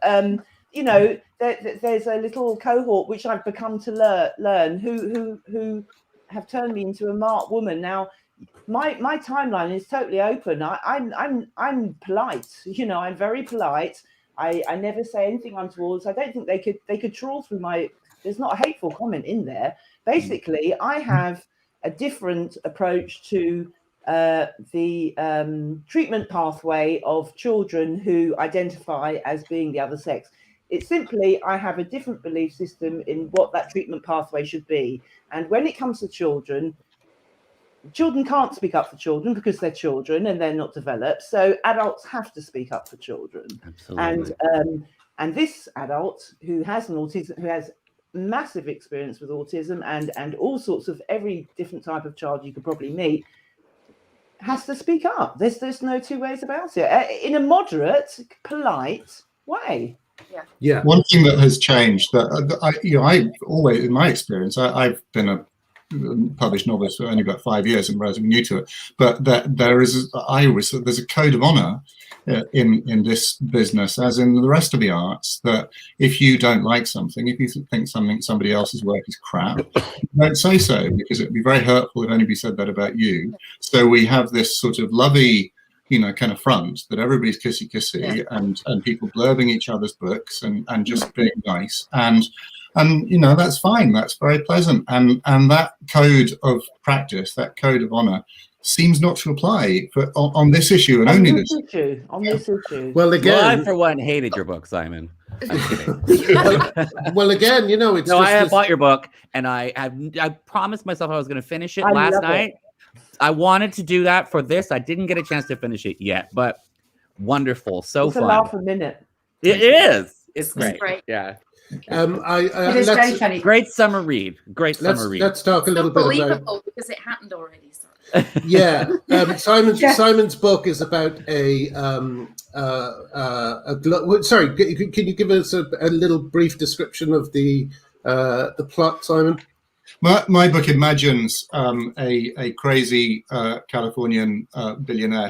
you know, there's a little cohort which I've become to learn who have turned me into a marked woman. Now, my timeline is totally open. I'm polite. You know, I'm very polite. I never say anything untoward. I don't think they could trawl through my. There's not a hateful comment in there. Basically, I have a different approach to the treatment pathway of children who identify as being the other sex. It's simply, I have a different belief system in what that treatment pathway should be. And when it comes to children can't speak up for children because they're children and they're not developed. So adults have to speak up for children. Absolutely. And this adult who has massive experience with autism and all sorts of every different type of child you could probably meet, has to speak up. There's no two ways about it. In a moderate, polite way. Yeah. One thing that has changed that I always, in my experience, I've been a published novelist for only about 5 years and relatively new to it, but that there's a code of honor in this business, as in the rest of the arts, that if you don't like something, if you think somebody else's work is crap, don't say so, because it'd be very hurtful if anybody said that about you. So we have this sort of lovey, you know, kind of front that everybody's kissy and people blurbing each other's books and just being nice, and you know, that's fine, that's very pleasant, and that code of practice, that code of honor, seems not to apply on this issue and only this issue. On this issue. Well, again, I for one hated your book, Simon. I'm kidding. well, again, you know, it's no, just I have bought your book, and I promised myself I was going to finish it last night. I wanted to do that for this. I didn't get a chance to finish it yet, but wonderful, so it's fun. A laugh a minute. It is. It's great. Right. Yeah. It is very funny. Great summer read. Let's talk a little bit believable because it happened already. Sorry. Yeah, Simon's book is about sorry, can you give us a little brief description of the plot, Simon? My book imagines a crazy Californian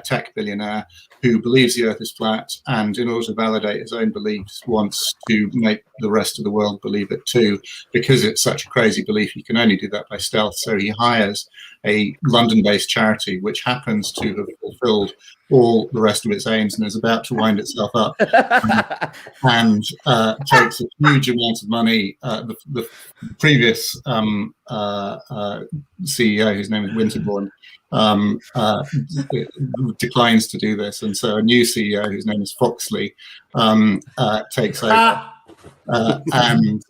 tech billionaire who believes the earth is flat, and in order to validate his own beliefs wants to make the rest of the world believe it too. Because it's such a crazy belief, he can only do that by stealth. So he hires a London-based charity which happens to have fulfilled all the rest of its aims and is about to wind itself up and takes a huge amount of money. The previous CEO, whose name is Winterbourne, declines to do this, and so a new CEO, whose name is Foxley, takes over. And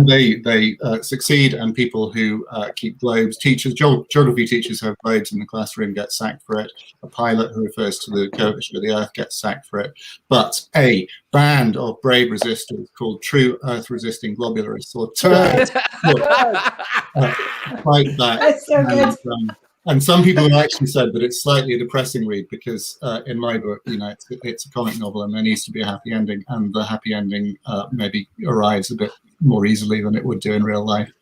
they succeed, and people who keep globes, teachers, geography teachers who have globes in the classroom get sacked for it. A pilot who refers to the curvature of the Earth gets sacked for it. But a band of brave resistors called True Earth Resisting Globularists, or TERF, like that. That's so good. And some people have actually said that it's slightly a depressing read because in my book, it's a comic novel and there needs to be a happy ending, and the happy ending maybe arrives a bit more easily than it would do in real life.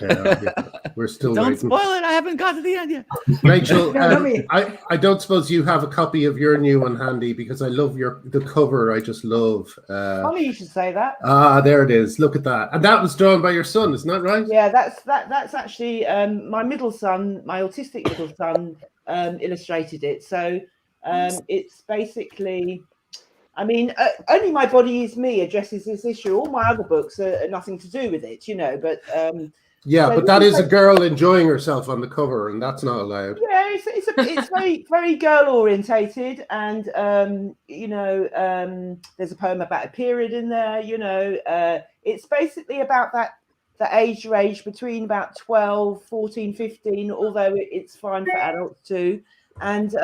Yeah. We're still Don't waiting. spoil it. I haven't got to the end yet. Rachel, I don't suppose you have a copy of your new one handy, because I love the cover. I just love. Funny you should say that. There it is. Look at that. And that was drawn by your son, isn't that right? Yeah, that's actually my middle son, my autistic middle son, illustrated it. So it's basically, I mean, Only My Body Is Me addresses this issue. All my other books are nothing to do with it, but yeah, so but that is a girl enjoying herself on the cover, and that's not allowed. Yeah, it's very very girl orientated, and there's a poem about a period in there. It's basically about the age range between about 12, 14, 15, although it's fine for adults too, and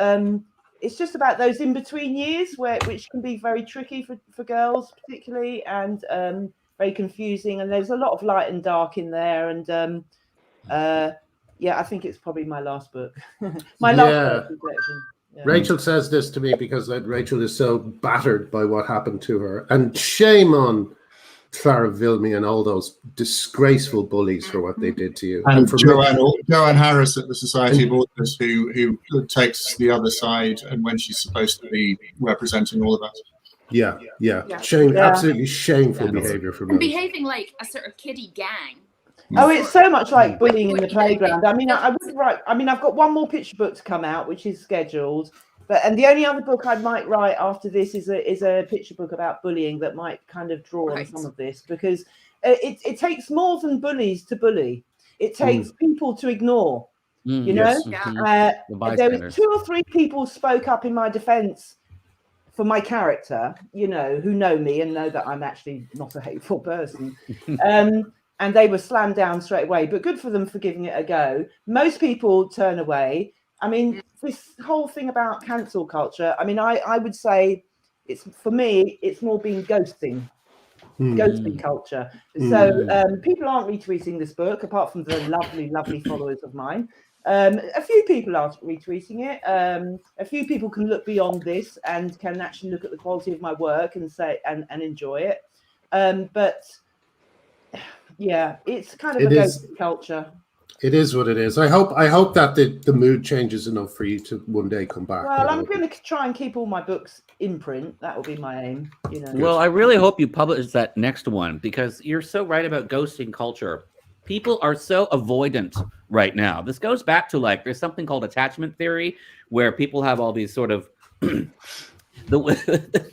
it's just about those in-between years which can be very tricky for girls particularly, and very confusing, and there's a lot of light and dark in there, and I think it's probably my last book. My last collection. Yeah. Rachel says this to me because Rachel is so battered by what happened to her, and shame on Clara Vilmi and all those disgraceful bullies for what they did to you. And Joanne Harris at the Society of Authors, who takes the other side, and when she's supposed to be representing all of us. Yeah. Shame, absolutely shameful behavior from and those. behaving like a sort of kiddie gang. Oh, it's so much like bullying in the playground. I mean, I would write. I mean, I've got one more picture book to come out, which is scheduled. And the only other book I might write after this is a picture book about bullying that might kind of draw on some of this, because it takes more than bullies to bully. It takes people to ignore. There were 2 or 3 people spoke up in my defense for my character, who know me and know that I'm actually not a hateful person. And they were slammed down straight away, but good for them for giving it a go. Most people turn away. I mean, this whole thing about cancel culture, I mean, I would say for me, it's more been ghosting culture. So people aren't retweeting this book, apart from the lovely, lovely followers of mine. A few people are retweeting it. A few people can look beyond this and can actually look at the quality of my work and say and enjoy it. But yeah, it's kind of a ghost culture. It is what it is. I hope that the mood changes enough for you to one day come back. Well, I'm going to try and keep all my books in print. That will be my aim. Well, I really hope you publish that next one, because you're so right about ghosting culture. People are so avoidant right now. This goes back to there's something called attachment theory, where people have all these sort of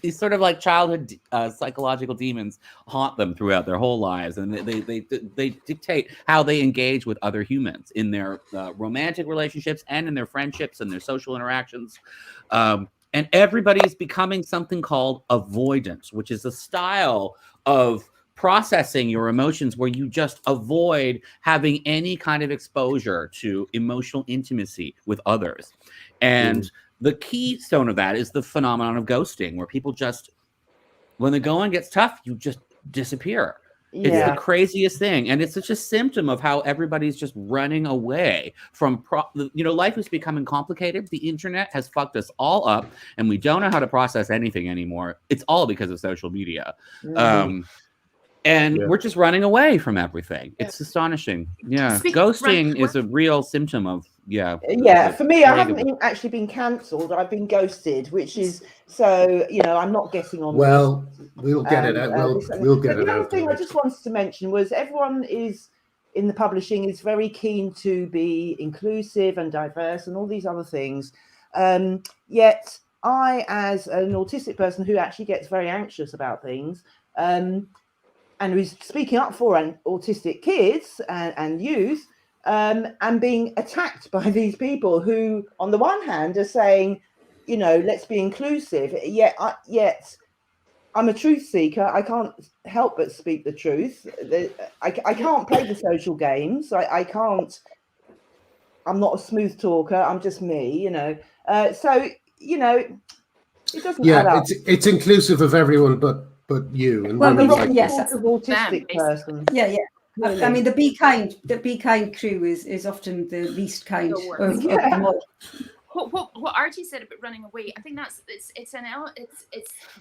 these sort of childhood psychological demons haunt them throughout their whole lives, and they dictate how they engage with other humans in their romantic relationships and in their friendships and their social interactions. And everybody's becoming something called avoidance, which is a style of processing your emotions where you just avoid having any kind of exposure to emotional intimacy with others. And the keystone of that is the phenomenon of ghosting, where people just, when the going gets tough, you just disappear. Yeah. It's the craziest thing. And it's such a symptom of how everybody's just running away from, life is becoming complicated. The internet has fucked us all up, and we don't know how to process anything anymore. It's all because of social media. And we're just running away from everything. It's astonishing. Yeah. Ghosting is a real symptom of, for me, I haven't actually been cancelled. I've been ghosted, which is so, I'm not getting on. Well, we'll get it out. We'll get it out. The other thing I just wanted to mention was everyone in the publishing is very keen to be inclusive and diverse and all these other things. Yet I, as an autistic person who actually gets very anxious about things, and who's speaking up for autistic kids and youth, and being attacked by these people who, on the one hand, are saying, you know, let's be inclusive, yet I'm a truth seeker. I can't help but speak the truth. I can't play the social games. I can't. I'm not a smooth talker. I'm just me, you know. So, you know, it doesn't add up. It's inclusive of everyone but you. And well, yes, that's an autistic person. Yeah. Really. I mean, the Be Kind crew is often the least kind of them all. What Arty said about running away, I think it's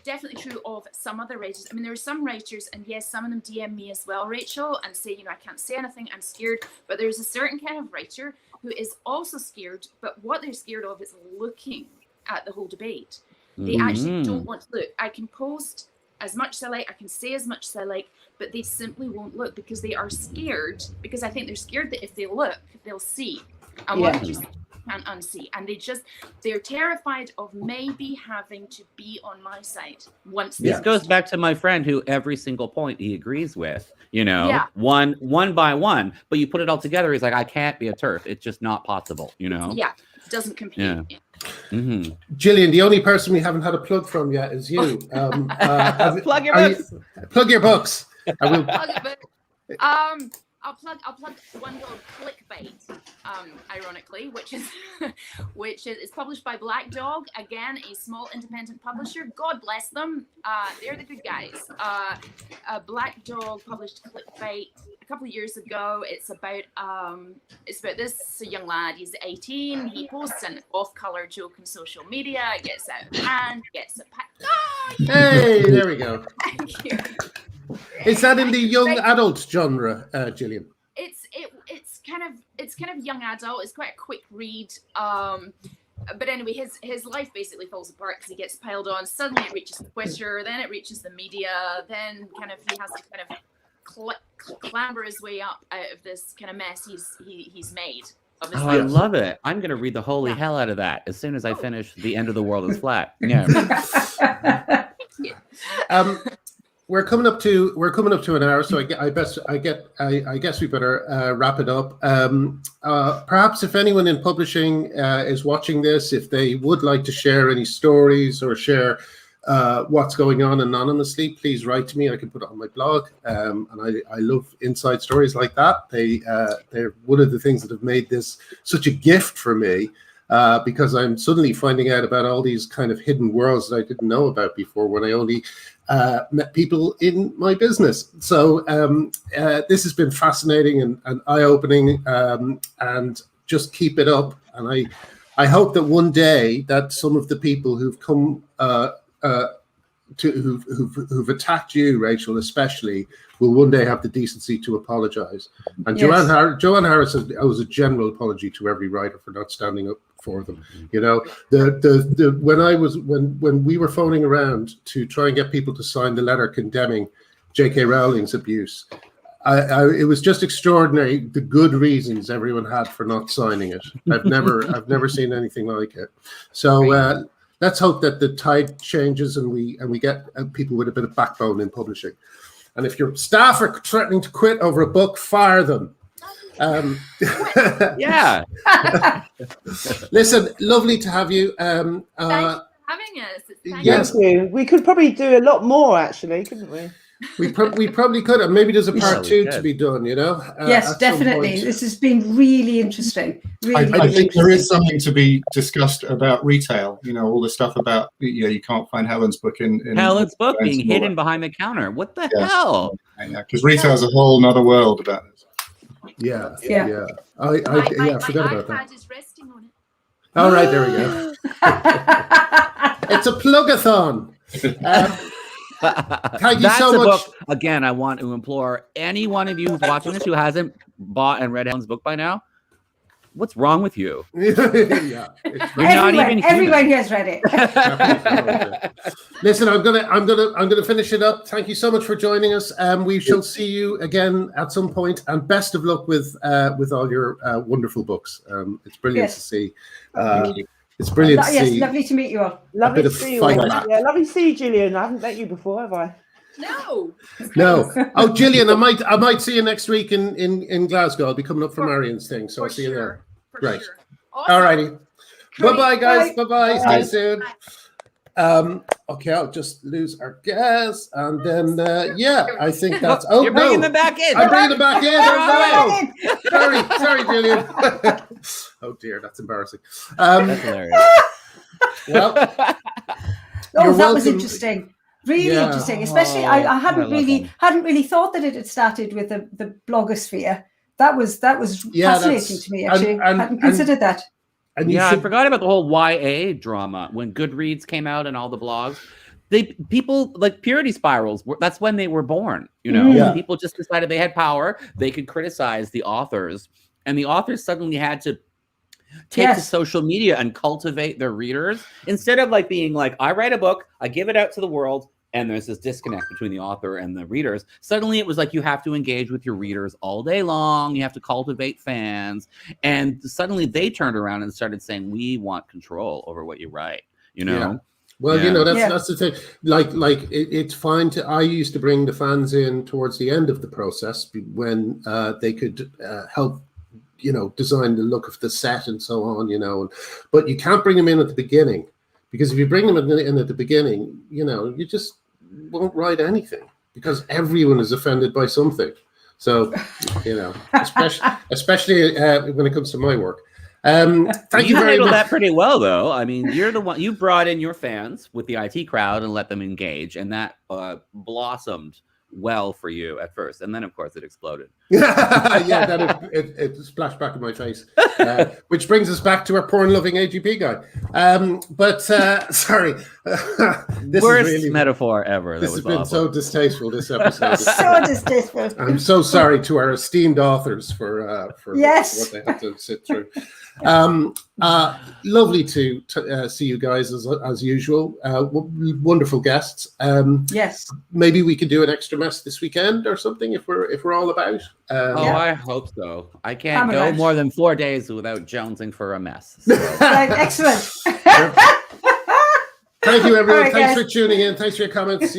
definitely true of some other writers. I mean, there are some writers, and yes, some of them DM me as well, Rachel, and say, you know, I can't say anything, I'm scared. But there's a certain kind of writer who is also scared, but what they're scared of is looking at the whole debate. They actually don't want to look. I can post as much as I like, I can say as much as I like, but they simply won't look because they are scared, because I think they're scared that if they look, they'll see. And what they just can't unsee. And they're terrified of maybe having to be on my side once. This goes back to my friend who every single point he agrees with, you know, one by one, but you put it all together, he's like, I can't be a TERF. It's just not possible, you know? Yeah, it doesn't compute. Yeah. Gillian, the only person we haven't had a plug from yet is you. Plug your books. Plug your books. I will. Plug a book. I'll plug one called Clickbait, ironically, which is it's published by Black Dog, again a small independent publisher. God bless them. They're the good guys. Black Dog published Clickbait a couple of years ago. It's about this young lad. He's 18. He posts an off-color joke on social media. It gets out of hand. Gets it packed. Hey, there we go. Thank you. Is that in the young adult genre, Gillian? It's kind of young adult. It's quite a quick read. But anyway, his life basically falls apart because he gets piled on. Suddenly it reaches Twitter, then it reaches the media, then kind of he has to kind of clamber his way up out of this kind of mess he's made. Oh, I love it. I'm going to read the holy hell out of that as soon as I finish The End of the World is Flat. Yeah. We're coming up to an hour, so I guess we better wrap it up. Perhaps if anyone in publishing is watching this, if they would like to share any stories or share what's going on anonymously, please write to me. I can put it on my blog, and I love inside stories like that. They're one of the things that have made this such a gift for me. Because I'm suddenly finding out about all these kind of hidden worlds that I didn't know about before when I only met people in my business. So this has been fascinating and eye-opening, and just keep it up. And I hope that one day that some of the people who've come who've attacked you, Rachel, especially, will one day have the decency to apologize. And yes. Joanne Harris owes a general apology to every writer for not standing up for them. You know, when we were phoning around to try and get people to sign the letter condemning J.K. Rowling's abuse, it was just extraordinary the good reasons everyone had for not signing it. I've never seen anything like it. So let's hope that the tide changes and we get people with a bit of backbone in publishing. And if your staff are threatening to quit over a book, fire them. Yeah. Listen, lovely to have you. Thanks for having us. Yes. Thank you. We could probably do a lot more, actually, couldn't we? We probably could, and maybe there's a part two to be done. You know. Yes, definitely. This has been really interesting. I think there is something to be discussed about retail. You know, all the stuff about you can't find Helen's book in Helen's book being hidden behind the counter. What the hell? Yeah, because retail is a whole nother world about this. Yeah. I forgot about that. Is resting on it. All right, there we go. It's a plug-a-thon. Thank you so much. Book. Again, I want to implore any one of you who's watching this who hasn't bought and read Helen's book by now. What's wrong with you? Yeah, everyone here has read it. Listen, I'm gonna finish it up. Thank you so much for joining us. We shall see you again at some point, and best of luck with all your wonderful books. It's brilliant to see. It's brilliant to Yes, see. lovely to meet you all. Lovely bit to of see you. fight all. back. Yeah, lovely to see you, Gillian. I haven't met you before, have I? No. No. Oh, Gillian, I might see you next week in Glasgow. I'll be coming up for Marion's thing, so I'll see you there. For Right. sure. Awesome. All righty. Great. Bye-bye, guys. Bye-bye. Bye. Stay soon. Okay, I'll just lose our guest, and then I think that's. Oh, You're bringing no. them back in. I'm bringing them back in. Oh, Bring no. Sorry, Gillian. Oh dear, that's embarrassing. That's hilarious. Well, Oh, You're that was welcome. interesting. Really Yeah. interesting. Especially, Oh, I I hadn't love them. really thought that it had started with the blogosphere. That was Yeah, fascinating that's- to me. Actually, and- hadn't considered that. and you Yeah, should, I forgot about the whole YA drama when Goodreads came out and all the blogs. People like purity spirals. That's when they were born. You know, Yeah. people just decided they had power. They could criticize the authors, and the authors suddenly had to take to Yes. social media and cultivate their readers instead of like being like, I write a book, I give it out to the world, and there's this disconnect between the author and the readers. Suddenly, it was like you have to engage with your readers all day long. You have to cultivate fans, and suddenly they turned around and started saying, "We want control over what you write." You know. Yeah. Well, Yeah. you know, Yeah. that's the thing. It's fine to. I used to bring the fans in towards the end of the process when they could help, design the look of the set and so on, but you can't bring them in at the beginning, because if you bring them in at the beginning, you just won't write anything because everyone is offended by something. So, especially when it comes to my work. Thank you very handled much. that pretty well, though. I mean, you're the one. You brought in your fans with the IT crowd and let them engage, and that blossomed well for you at first, and then of course it exploded. Yeah, then it splashed back in my face, which brings us back to our porn-loving AGP guy. But sorry, this Worst is really, metaphor ever. this That has was been awful. so distasteful. This episode. So distasteful. I'm so sorry to our esteemed authors for Yes. what they had to sit through. Lovely to see you guys as usual. Wonderful guests. Yes. Maybe we could do an extra mess this weekend or something if we're all about. Oh, Yeah. I hope so. I can't I'm go allowed. more than 4 days without jonesing for a mess. So. Right, excellent. Thank you, everyone. All right, Thanks guys. for tuning in. Thanks for your comments.